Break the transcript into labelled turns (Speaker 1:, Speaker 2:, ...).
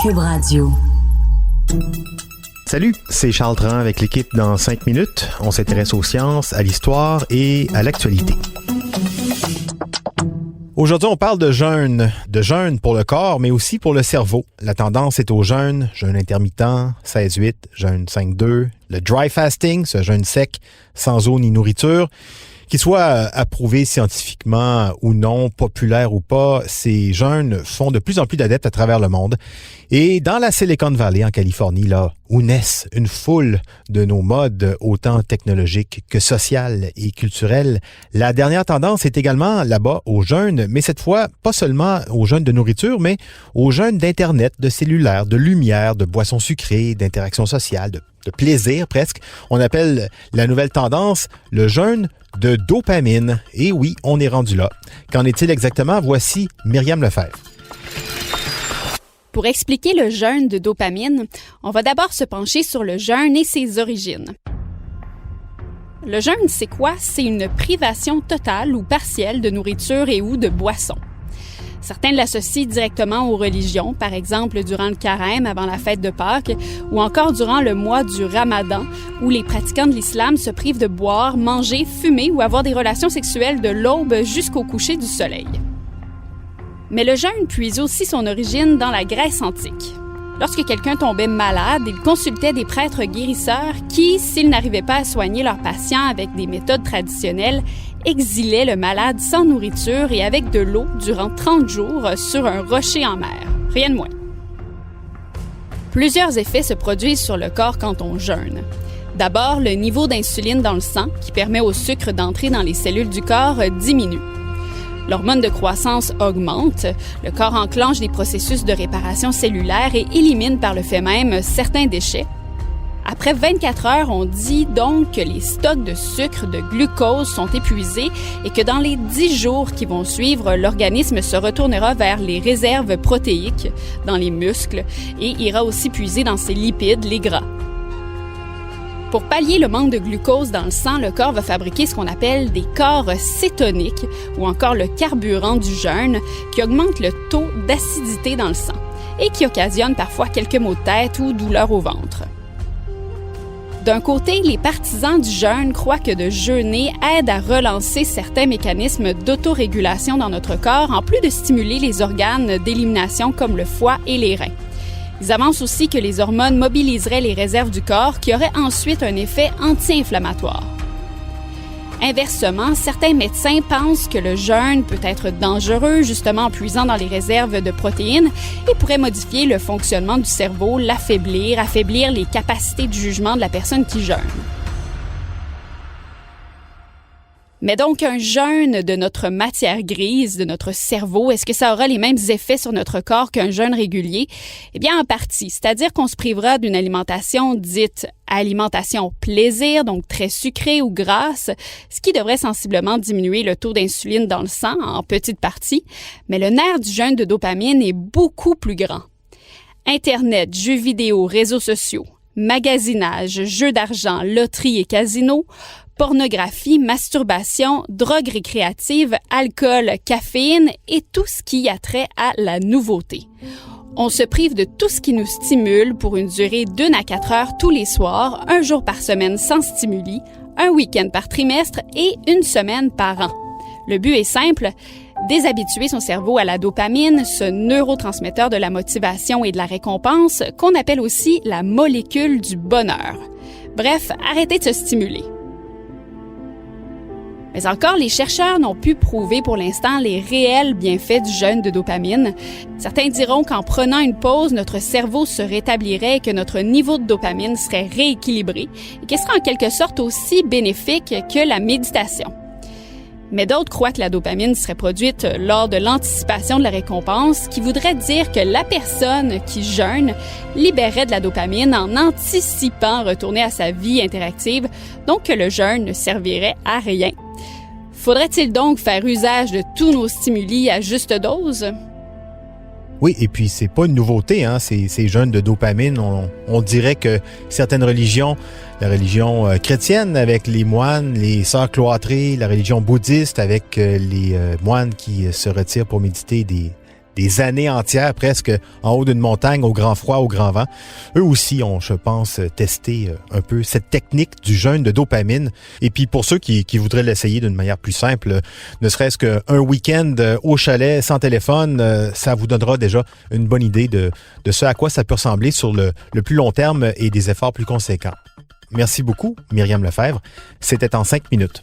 Speaker 1: Cube Radio.
Speaker 2: Salut, c'est Charles Tran avec l'équipe dans 5 minutes. On s'intéresse aux sciences, à l'histoire et à l'actualité. Aujourd'hui, on parle de jeûne pour le corps, mais aussi pour le cerveau. La tendance est au jeûne intermittent, 16-8, jeûne 5-2, le dry fasting, ce jeûne sec, sans eau ni nourriture. Qu'il soit approuvé scientifiquement ou non, populaire ou pas, ces jeûnes font de plus en plus d'adeptes à travers le monde. Et dans la Silicon Valley, en Californie, là, où naissent une foule de nos modes, autant technologiques que sociales et culturelles, la dernière tendance est également là-bas au jeûne, mais cette fois, pas seulement au jeûne de nourriture, mais au jeûne d'Internet, de cellulaire, de lumière, de boissons sucrées, d'interactions sociales, de plaisir presque. On appelle la nouvelle tendance le jeûne de dopamine. Et oui, on est rendu là. Qu'en est-il exactement? Voici Myriam Lefebvre.
Speaker 3: Pour expliquer le jeûne de dopamine, on va d'abord se pencher sur le jeûne et ses origines. Le jeûne, c'est quoi? C'est une privation totale ou partielle de nourriture et ou de boissons. Certains l'associent directement aux religions, par exemple durant le carême avant la fête de Pâques, ou encore durant le mois du Ramadan, où les pratiquants de l'islam se privent de boire, manger, fumer ou avoir des relations sexuelles de l'aube jusqu'au coucher du soleil. Mais le jeûne puise aussi son origine dans la Grèce antique. Lorsque quelqu'un tombait malade, il consultait des prêtres guérisseurs qui, s'ils n'arrivaient pas à soigner leurs patients avec des méthodes traditionnelles, exilaient le malade sans nourriture et avec de l'eau durant 30 jours sur un rocher en mer. Rien de moins. Plusieurs effets se produisent sur le corps quand on jeûne. D'abord, le niveau d'insuline dans le sang, qui permet au sucre d'entrer dans les cellules du corps, diminue. L'hormone de croissance augmente, le corps enclenche des processus de réparation cellulaire et élimine par le fait même certains déchets. Après 24 heures, on dit donc que les stocks de sucre, de glucose sont épuisés et que dans les 10 jours qui vont suivre, l'organisme se retournera vers les réserves protéiques dans les muscles et ira aussi puiser dans ses lipides, les gras. Pour pallier le manque de glucose dans le sang, le corps va fabriquer ce qu'on appelle des corps cétoniques ou encore le carburant du jeûne qui augmente le taux d'acidité dans le sang et qui occasionne parfois quelques maux de tête ou douleurs au ventre. D'un côté, les partisans du jeûne croient que de jeûner aide à relancer certains mécanismes d'autorégulation dans notre corps en plus de stimuler les organes d'élimination comme le foie et les reins. Ils avancent aussi que les hormones mobiliseraient les réserves du corps qui auraient ensuite un effet anti-inflammatoire. Inversement, certains médecins pensent que le jeûne peut être dangereux, justement en puisant dans les réserves de protéines et pourrait modifier le fonctionnement du cerveau, affaiblir les capacités de jugement de la personne qui jeûne. Mais donc, un jeûne de notre matière grise, de notre cerveau, est-ce que ça aura les mêmes effets sur notre corps qu'un jeûne régulier? Eh bien, en partie. C'est-à-dire qu'on se privera d'une alimentation dite alimentation plaisir, donc très sucrée ou grasse, ce qui devrait sensiblement diminuer le taux d'insuline dans le sang en petite partie. Mais le nerf du jeûne de dopamine est beaucoup plus grand. Internet, jeux vidéo, réseaux sociaux, magasinage, jeux d'argent, loterie et casino, pornographie, masturbation, drogue récréative, alcool, caféine et tout ce qui a trait à la nouveauté. On se prive de tout ce qui nous stimule pour une durée d'1 à 4 heures tous les soirs, 1 jour par semaine sans stimuli, un week-end par trimestre et 1 semaine par an. Le but est simple, déshabituer son cerveau à la dopamine, ce neurotransmetteur de la motivation et de la récompense qu'on appelle aussi la molécule du bonheur. Bref, arrêtez de se stimuler. Mais encore, les chercheurs n'ont pu prouver pour l'instant les réels bienfaits du jeûne de dopamine. Certains diront qu'en prenant une pause, notre cerveau se rétablirait et que notre niveau de dopamine serait rééquilibré et qu'il serait en quelque sorte aussi bénéfique que la méditation. Mais d'autres croient que la dopamine serait produite lors de l'anticipation de la récompense, qui voudrait dire que la personne qui jeûne libérerait de la dopamine en anticipant retourner à sa vie interactive, donc que le jeûne ne servirait à rien. Faudrait-il donc faire usage de tous nos stimuli à juste dose?
Speaker 2: Oui, et puis c'est pas une nouveauté, hein, ces jeûnes de dopamine. On dirait que certaines religions, la religion chrétienne avec les moines, les sœurs cloîtrées, la religion bouddhiste avec les moines qui se retirent pour méditer des années entières presque en haut d'une montagne, au grand froid, au grand vent. Eux aussi ont, je pense, testé un peu cette technique du jeûne de dopamine. Et puis pour ceux qui voudraient l'essayer d'une manière plus simple, ne serait-ce qu'un week-end au chalet sans téléphone, ça vous donnera déjà une bonne idée de ce à quoi ça peut ressembler sur le plus long terme et des efforts plus conséquents. Merci beaucoup, Myriam Lefebvre. C'était en 5 minutes.